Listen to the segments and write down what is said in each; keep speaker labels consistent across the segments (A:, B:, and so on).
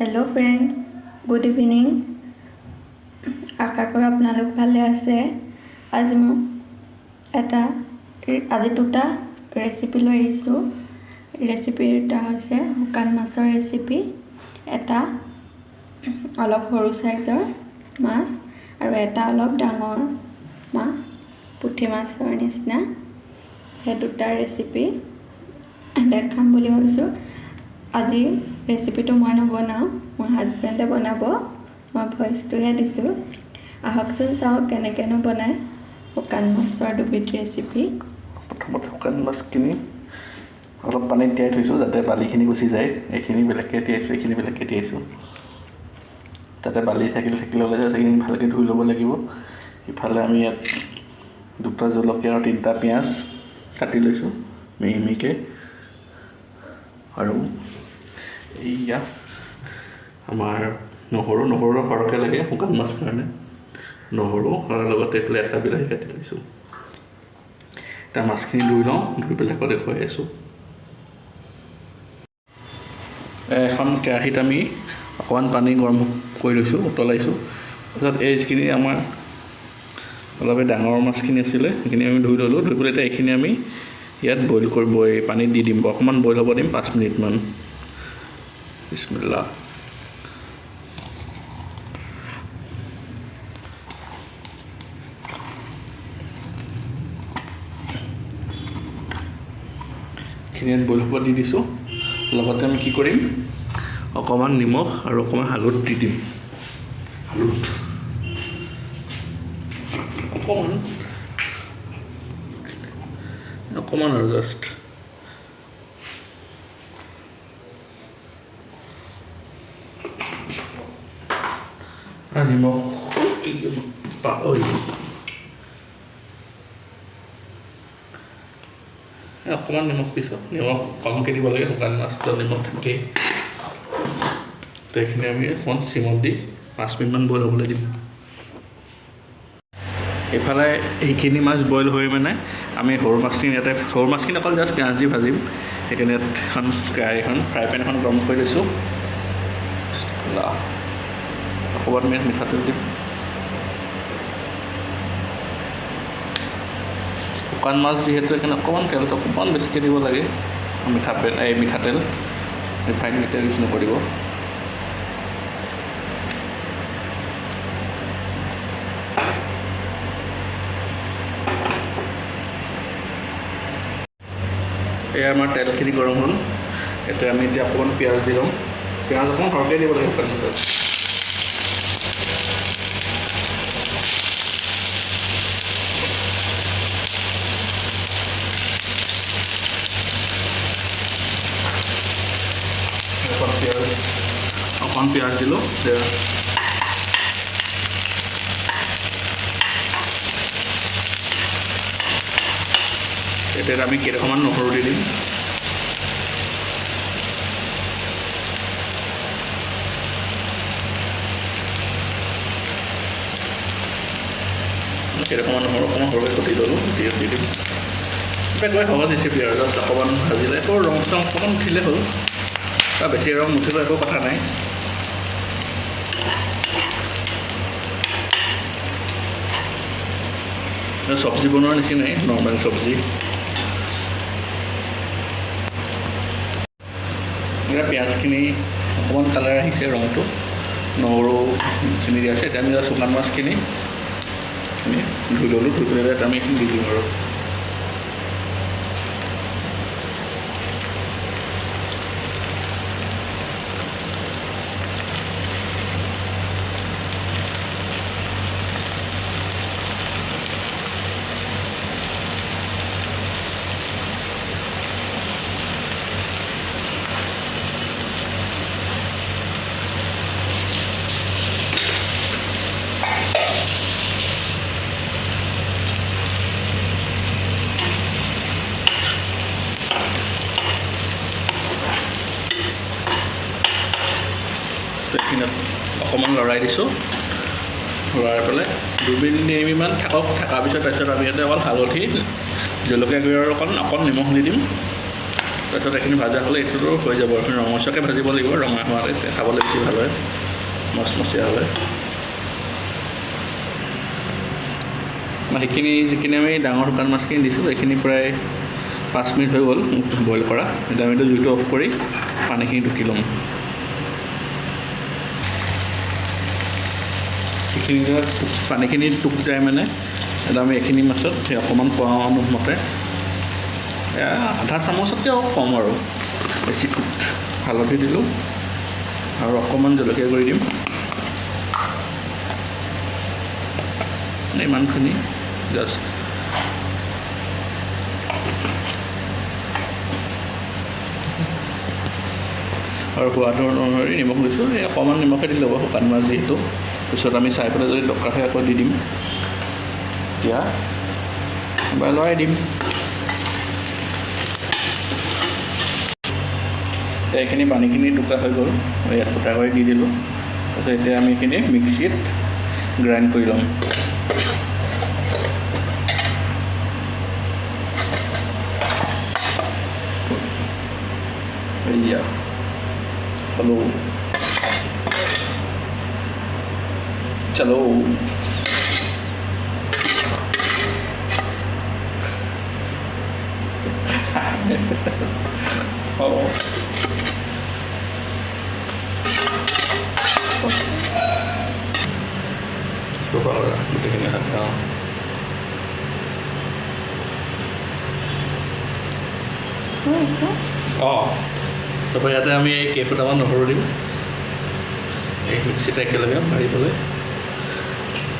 A: Hello' friend, good evening. আশা কৰোঁ আপোনালোক ভালে আছে। আজি দুটা ৰেচিপি লৈ আহিছোঁ। ৰেচিপি দুটা হৈছে শুকান মাছৰ ৰেচিপি, এটা অলপ সৰু চাইজৰ মাছ আৰু এটা অলপ ডাঙৰ মাছ, পুঠি মাছৰ নিচিনা। সেই দুটা ৰেচিপি দেখাম বুলি ভাবিছোঁ। আজি ৰেচিপিটো মই নবনাওঁ, মোৰ হাজবেণ্ডে বনাব, মই ভইচটোহে দিছোঁ। আহকচোন চাওঁ কেনেকৈনো বনায় শুকান মাছৰ দুবিধ ৰেচিপি।
B: প্ৰথমতে শুকান মাছখিনি অলপ পানীত তিয়াই থৈছোঁ যাতে বালিখিনি গুচি যায়। এইখিনি বেলেগকৈ তিয়াইছোঁ, এইখিনি বেলেগকৈ তিয়াইছোঁ, তাতে বালি থাকিলে ওলাই যায়। সেইখিনি ভালকৈ ধুই ল'ব লাগিব। ইফালে আমি ইয়াত দুটা জলকীয়া আৰু তিনিটা পিঁয়াজ কাটি লৈছোঁ মিহি মিহিকৈ। আৰু এইয়া আমাৰ নহৰু সৰহকৈ লাগে শুকান মাছ কাৰণে। নহৰু আৰু লগতে এইফালে এটা বিলাহী কাটি লৈছোঁ। এতিয়া মাছখিনি ধুই লওঁ, ধুই পেলাই আকৌ দেখুৱাই আছোঁ। এখন কেৰাহীত আমি অকণমান পানী গৰম কৰি লৈছোঁ, উতলাইছোঁ। তাৰপিছত এই যিখিনি আমাৰ অলপ ডাঙৰ মাছখিনি আছিলে সেইখিনি আমি ধুই ল'লোঁ। ধুই পেলাই এতিয়া এইখিনি আমি ইয়াত বইল কৰিব, এই পানীত দি দিম, অকণমান বইল হ'ব দিম 5 মিনিটমান। বিস্মিল্লাহ। এইখিনি ইয়াত বইল হ'ব দি দিছোঁ। লগতে আমি কি কৰিম, অকণমান নিমখ আৰু অকণমান হালধি দি দিম। অকণমান আৰু জাষ্ট নিমখ অকণমান নিমখ পিছত নিমখ কমকৈ দিব লাগে, শুকান মাছটো নিমখ থাকেই। তো এইখিনি আমি অকণমান চিমত দি 5 মিনিটমান বইল হ'বলৈ দিম। এইফালে এইখিনি মাছ বইল হৈ মানে আমি সৰু মাছখিনি অকল জাষ্ট পিঁয়াজ দি ভাজিম। সেইকাৰণে এখন ফ্ৰাই পেন এখন গৰম কৰি লৈছোঁ। অকণমান মিঠাতেল দিম। শুকান মাছ যিহেতু সেইকাৰণে অকণমান তেলটো অকণমান বেছিকৈ দিব লাগে। মিঠাতেল ৰিফাইন তেল ইউজ নকৰিব। এয়া আমাৰ তেলখিনি গৰম হ'ল। এতিয়া আমি অকণমান পিঁয়াজ দি ল'ম। পিঁয়াজ অকণমান সৰহকৈ দিব লাগে শুকান মাছত। অকণমান পিঁয়াজ দিলোঁ। এতিয়া আমি কেইটামান নহৰু দি দিম। কেইটামান নহৰু অকণমান সৰহকৈ কুটি ল'লোঁ, দি দিম। একেবাৰে সহজ ৰেচিপি আৰু জাষ্ট অকণমান ভাজিলে আকৌ ৰং চং অকণমান উঠিলে হ'ল, বা বেছি ৰং নুঠিলেও একো কথা নাই। চব্জি বনোৱাৰ নিচিনাই, নৰ্মেল চব্জি। এতিয়া পিঁয়াজখিনি অকণমান কালাৰ আহিছে, ৰংটো নহৰুখিনি দিয়া আছে। এতিয়া আমি শুকান মাছখিনি ধুই ল'লোঁ, ধুই পেলাই আমি এইখিনি দি দিম আৰু। এইখিনি অকণমান লৰাই দিছোঁ। লৰাই পেলাই 2 মিনিটমান থকাৰ পিছত তাৰপিছত আমি ইয়াতে অকল হালধি, জলকীয়া গুড়ি আৰু অকণ নিমখ দি দিম। তাৰপিছত এইখিনি ভাজা হ'লে এইটোতো হৈ যাব। এইখিনি ৰঙচুৱাকৈ ভাজিব লাগিব, ৰঙা হোৱাকৈ তেতিয়া খাবলৈ বেছি ভাল হয়, মচমচীয়া হয়। সেইখিনি যিখিনি আমি ডাঙৰ শুকান মাছখিনি দিছোঁ এইখিনি প্ৰায় 5 মিনিট হৈ গ'ল বইল কৰা। এতিয়া আমি জুইটো অফ কৰি পানীখিনি টুকি ল'ম। সেইখিনি পানীখিনি টুক যায় মানে এতিয়া আমি এইখিনি মাছত অকণমান পোৱা অনুমতে আধা চামুচতকৈ অলপ কম আৰু বেছি হালধি দিলোঁ আৰু অকণমান জলকীয়া গুড়ি দিম। ইমানখিনি জাষ্ট আৰু সোৱাদ অনুসৰি নিমখ দিছোঁ। এই অকণমান নিমখে দি ল'ব শুকান মাছ যিহেতু, পিছত আমি চাই পেলাই যদি দৰকাৰ হয় আকৌ দি দিম। এতিয়া এবাৰ লৰাই দিম। এতিয়া এইখিনি পানীখিনি টুকা হৈ গ'ল, ইয়াত ফুটা কৰি দি দিলোঁ। তাৰপিছত এতিয়া আমি এইখিনি মিক্সিত গ্ৰাইণ্ড কৰি ল'ম। এয়া হেল্ল' চলো গোটেইখিনি হাত খাওঁ। তাৰপৰা ইয়াতে আমি এই কেইফুটামান নহৰু দিম, এই মিক্সিত একেলগে মাৰি পেলাই,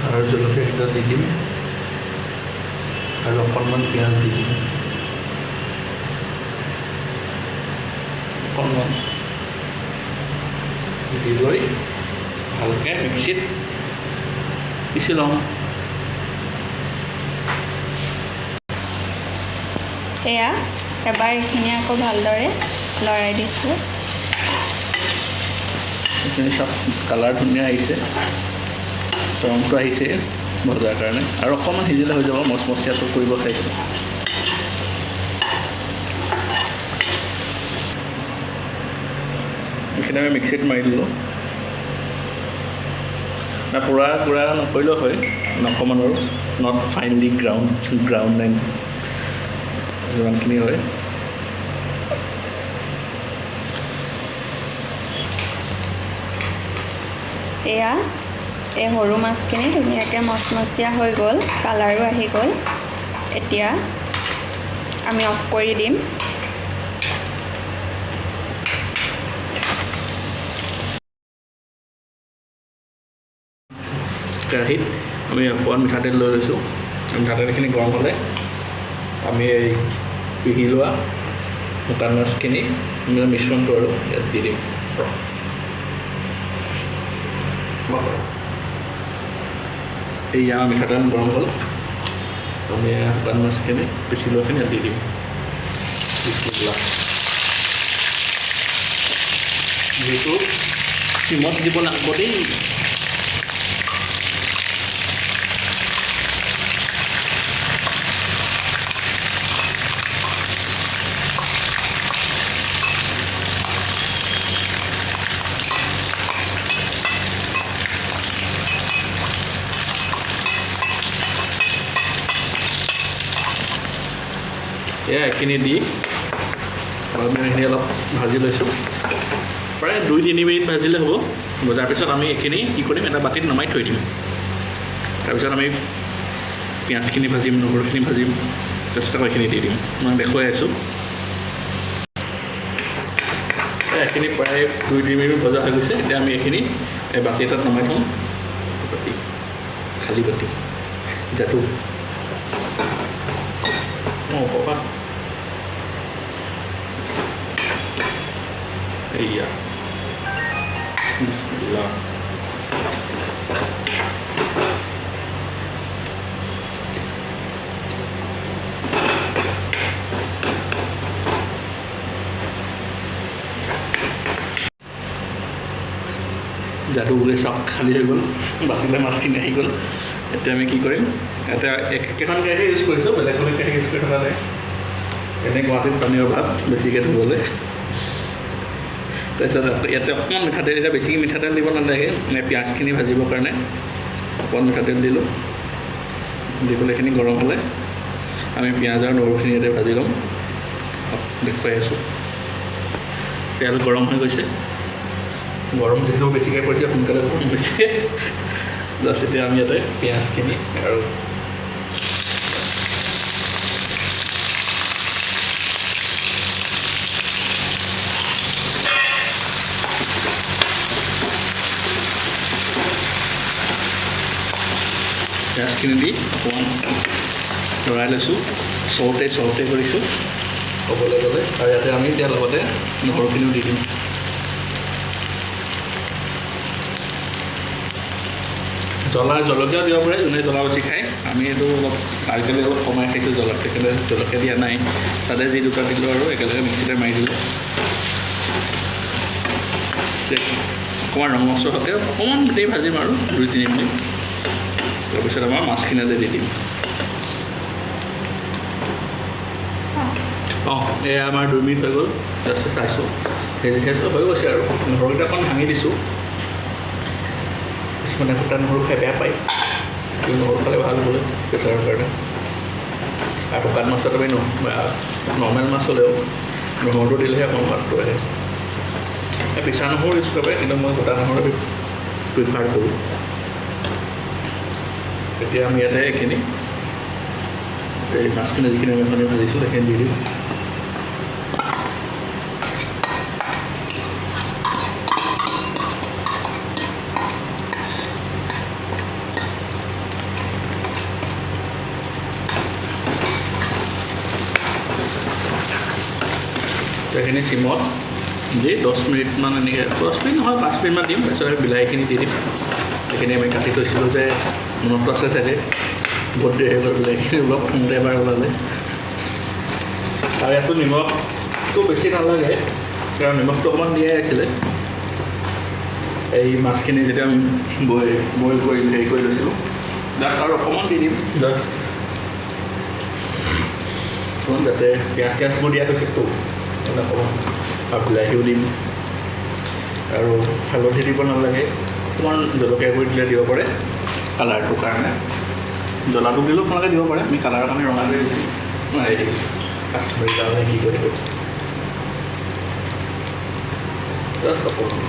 B: আৰু জলকীয়া কেইটা দি দিম আৰু অকণমান পিঁয়াজ দি দিম, অকণমান দি লৈ ভালকৈ মিক্সিত পিচি ল'ম।
A: এয়া এবাৰ এইখিনি আকৌ ভালদৰে লৰাই দিছোঁ।
B: এইখিনি চব কালাৰ ধুনীয়া আহিছে, ৰংটো আহিছে ভজাৰ কাৰণে, আৰু অকণমান সিজিলে হৈ যাব। মচমচীয়াটো কৰিব চাইছোঁ। এইখিনি আমি মিক্সিত মাৰি দিলোঁ। পূৰা গুড়া নকৰিলেও হয়, অকণমান আৰু নট ফাইনলি গ্ৰাউণ্ড নাইন যিমানখিনি হয়।
A: এয়া এই সৰু মাছখিনি ধুনীয়াকৈ মচমচীয়া হৈ গ'ল, কালাৰো আহি গ'ল। এতিয়া আমি অফ কৰি দিম।
B: কেৰাহীত আমি অকণমান মিঠাতেল লৈ লৈছোঁ। মিঠাতেলখিনি গৰম হ'লে আমি এই পিহি লোৱা শুকান মাছখিনি মিশ্ৰণটো আৰু ইয়াত দি দিম। এয়া মিঠাতেল গৰম হ'ল, আমি শুকান মাছখিনি পিচি লোৱাখিনি ইয়াত দি দিম। যিহেতু চিমত দিব লাগিব দেই। এইখিনি দি আমি এইখিনি অলপ ভাজি লৈছোঁ, প্ৰায় 2-3 মিনিট ভাজিলে হ'ব। ভজাৰ পিছত আমি এইখিনি কি কৰিম, এটা বাতিত নমাই থৈ দিম। তাৰপিছত আমি পিঁয়াজখিনি ভাজিম, নহৰুখিনি ভাজিম, তাৰপিছত আকৌ এইখিনি দি দিম। মই দেখুৱাই আছোঁ। এইখিনি প্ৰায় 2-3 মিনিট ভজা হৈ গৈছে। এতিয়া আমি এইখিনি এই বাতি এটাত নমাই থওঁ, বাতি খালী বাতি যাতো কপা এয়া বিসমিল্লাহ। যাদুগুৰি চব খালী হৈ গ'ল, বাতিলে মাছখিনি আহি গ'ল। এতিয়া আমি কি কৰিম, এতিয়া একেখন কেৰাহী ইউজ কৰিছোঁ, বেলেগ বেলেগ কেৰাহী ইউজ কৰি থকা নাই। এনে গুৱাহাটীত পানীৰ অভাৱ বেছিকৈ ধুবলৈ। তাৰপিছত ইয়াতে অকণমান মিঠাতেল, এতিয়া বেছিকৈ মিঠাতেল দিব নালাগে, পিঁয়াজখিনি ভাজিবৰ কাৰণে অকণমান মিঠাতেল দিলোঁ। দি পেলাই এইখিনি গৰম হ'লে আমি পিঁয়াজ আৰু নহৰুখিনি ইয়াতে ভাজি ল'ম। দেখুৱাই আছোঁ। তেল গৰম হৈ গৈছে, গৰম যিটো বেছিকৈ পৰিছে সোনকালে গৰম হৈছে। জাষ্ট এতিয়া আমি ইয়াতে পিঁয়াজখিনি আৰু পিঁয়াজখিনি দি অকণমান লৰাই লৈছোঁ, চৌতে কৰিছোঁ ক'বলৈ গ'লে। আৰু ইয়াতে আমি এতিয়া লগতে নহৰুখিনিও দি দিম। জলকীয়াও দিব পাৰে, যোনে জ্বলা বেছি খায়। আমি এইটো অলপ আজিকালি অলপ কমাই খাইছোঁ জ্বলাটো, সেইকাৰণে জলকীয়া দিয়া নাই। তাতে যি দুটা দিলোঁ আৰু একেলগে মিক্সিতে মাৰি দিলোঁ। অকণমান ৰং মচলা সৈতে অকণমান গোটেই ভাজিম আৰু 2-3 মিনিট। তাৰপিছত আমাৰ মাছখিনি দি দিম। এয়া আমাৰ 2 মিনিট হৈ গ'ল, জাষ্ট চাইছোঁ সেইটো হৈ গৈছে আৰু। নহৰুকেইটা অকণমান ভাঙি দিছোঁ। কিছুমানে গোটা নহৰু খাই বেয়া পায়, কিন্তু নহৰু খালে ভাল বোলে প্ৰেছাৰৰ কাৰণে। আৰু শুকান মাছত আমি নৰ্মেল মাছ হ'লেও নহৰুটো দিলেহে অকণমান সোৱাদটো আহে। পিছা নহৰু ইউজ কৰিব পাৰে, কিন্তু মই গোটা নহৰু প্ৰিফাৰ কৰোঁ। এতিয়া আমি ইয়াতে এইখিনি এই মাছখিনি যিখিনি আমি এখনে ভাজিছোঁ সেইখিনি দি দিম। এইখিনি চিমত দি 10 মিনিটমান এনেকৈ, 10 মিনিট নহয় 5 মিনিটমান দিম। তাৰপিছত আমি বিলাহীখিনি দি দিম। সেইখিনি আমি কাটি থৈছিলোঁ যে মনত আছে চাগে, বহুত দেৰি হৈ গ'ল। বিলাহীখিনি অলপ সোনকালে এবাৰ ওলালে। আৰু ইয়াতো নিমখটো বেছি নালাগে, কাৰণ নিমখটো অকণমান দিয়াই আছিলে। এই মাছখিনি যেতিয়া আমি বইল কৰি হেৰি কৰি লৈছিলোঁ, জাষ্ট আৰু অকণমান দি দিম। জাষ্ট অকণমান যাতে পিঁয়াজবোৰ দিয়া হৈছেতো অকণমান, আৰু বিলাহীও দিম। আৰু হালধি দিব নালাগে, অকণমান জলকীয়া গুড়ি দিলে দিব পাৰে কালাৰটোৰ কাৰণে। জ্বলাটো দিলেও আপোনালোকে দিব পাৰে, আমি কালাৰৰ কাৰণে ৰঙা কৰি দিছোঁ। হেৰি কাশ্মীৰী লাল কি কৰি দিব, জাষ্ট অকণমান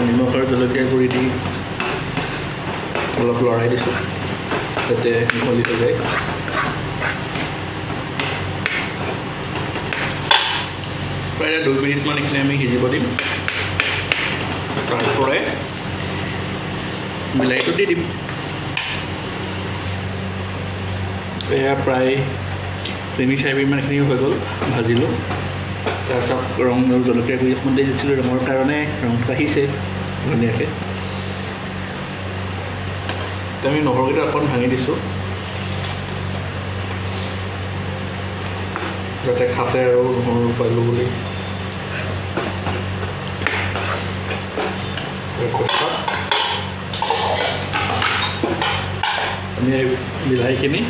B: নিমখ আৰু জলকীয়া গুড়ি দি অলপ লৰাই দিছোঁ যাতে মিহলি হৈ যায়। প্ৰায় 2 মিনিটমান এইখিনি আমি সিজিব দিম। তাৰপৰে বিলাহীটো দি দিম। এয়া প্ৰায় 3-4 মিনিটমান এইখিনি হৈ গ'ল, ভাজিলোঁ। তাৰপিছত ৰং আৰু জলকীয়া গুড়ি অকণমান দি দিছিলোঁ, ৰঙৰ কাৰণে ৰংটো আহিছে ধুনীয়াকৈ। এতিয়া আমি নহৰুকেইটা অকণমান ভাঙি দিছোঁ যাতে খাতে আৰু নহৰু পালোঁ বুলি। আমি এই বিলাহীখিনি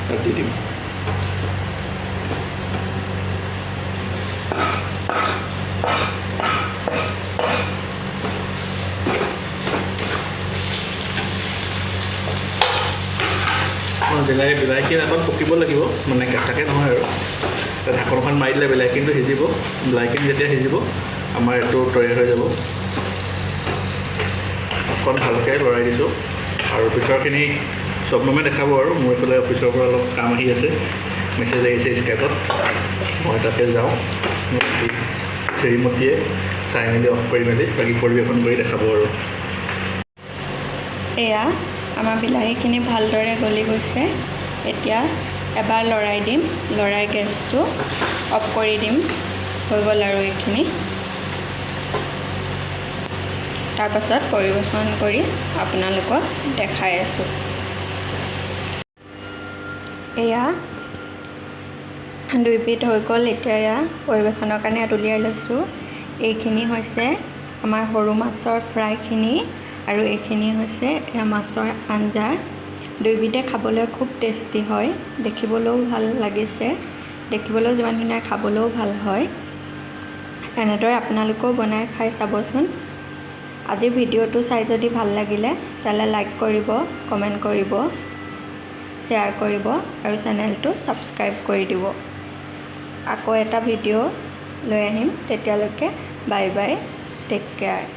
B: তাত দি দিম। বিলাহীখিনি অকণ পকিব লাগিব, মানে কেঁচাকৈ নহয় আৰু। ঢাকনখন মাৰি দিলে বিলাহীখিনিটো সিজিব। বিলাহীখিনি যেতিয়া সিজিব আমাৰ এইটো তৈয়াৰ হৈ যাব। অকণ ভালকৈ লৰাই দিছোঁ। আৰু পিছৰখিনি স্বপ্নমে দেখাব আৰু। মোৰ এইফালে অফিচৰ পৰা অলপ কাম আহি আছে, মেছেজ আহিছে স্কাইপত, মই তাতে যাওঁ। শ্ৰীমতীয়ে চাই মেলি অফ কৰি মেলি বাকী পৰিৱেশন কৰি দেখাব আৰু।
A: এয়া আমাৰ বিলাহীখিনি ভালদৰে গলি গৈছে। এতিয়া এবাৰ লৰাই দিম, লৰাই গেছটো অফ কৰি দিম। হৈ গ'ল আৰু এইখিনি। তাৰপাছত পৰিৱেশন কৰি আপোনালোকক দেখাই আছোঁ। এয়া 2 পিঠ হৈ গ'ল। এতিয়া এয়া পৰিৱেশনৰ কাৰণে ইয়াত উলিয়াই লৈছোঁ। এইখিনি হৈছে আমাৰ সৰু মাছৰ ফ্ৰাইখিনি, আৰু এইখিনি হৈছে এয়া মাছৰ আঞ্জা। দুইবিধে খাবলৈ খুব টেষ্টি হয়, দেখিবলৈও ভাল লাগিছে, দেখিবলৈও যিমান ধুনীয়া খাবলৈও ভাল হয়। এনেদৰে আপোনালোকেও বনাই খাই চাবচোন। আজিৰ ভিডিঅ'টো চাই যদি ভাল লাগিলে তেতিয়াহ'লে লাইক কৰিব, কমেণ্ট কৰিব, শ্বেয়াৰ কৰিব আৰু চেনেলটো ছাবস্ক্ৰাইব কৰি দিব। আকৌ এটা ভিডিঅ' লৈ আহিম, তেতিয়ালৈকে বাই বাই, টেক কেয়াৰ।